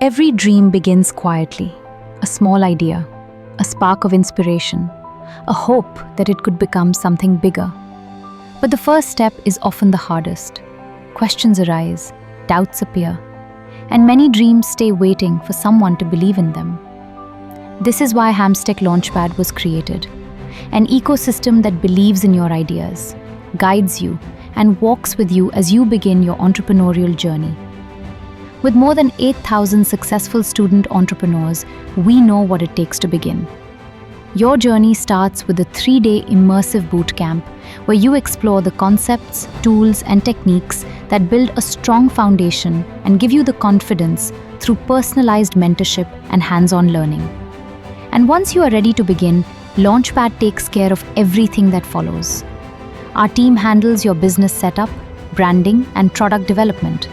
Every dream begins quietly, a small idea, a spark of inspiration, a hope that it could become something bigger. But the first step is often the hardest. Questions arise, doubts appear, and many dreams stay waiting for someone to believe in them. This is why Hamstech Launchpad was created, an ecosystem that believes in your ideas, guides you, and walks with you as you begin your entrepreneurial journey. With more than 8,000 successful student entrepreneurs, we know what it takes to begin. Your journey starts with a 3-day immersive bootcamp where you explore the concepts, tools, and techniques that build a strong foundation and give you the confidence through personalized mentorship and hands-on learning. And once you are ready to begin, Launchpad takes care of everything that follows. Our team handles your business setup, branding, and product development.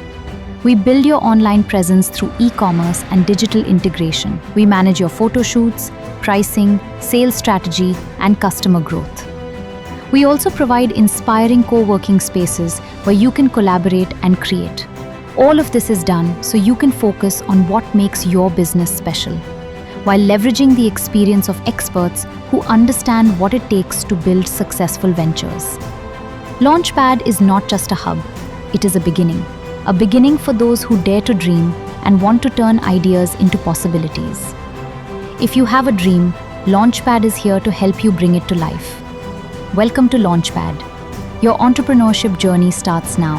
We build your online presence through e-commerce and digital integration. We manage your photo shoots, pricing, sales strategy, and customer growth. We also provide inspiring co-working spaces where you can collaborate and create. All of this is done so you can focus on what makes your business special, while leveraging the experience of experts who understand what it takes to build successful ventures. Launchpad is not just a hub, it is a beginning for those who dare to dream and want to turn ideas into possibilities. If you have a dream, Launchpad is here to help you bring it to life. Welcome to Launchpad. Your entrepreneurship journey starts now.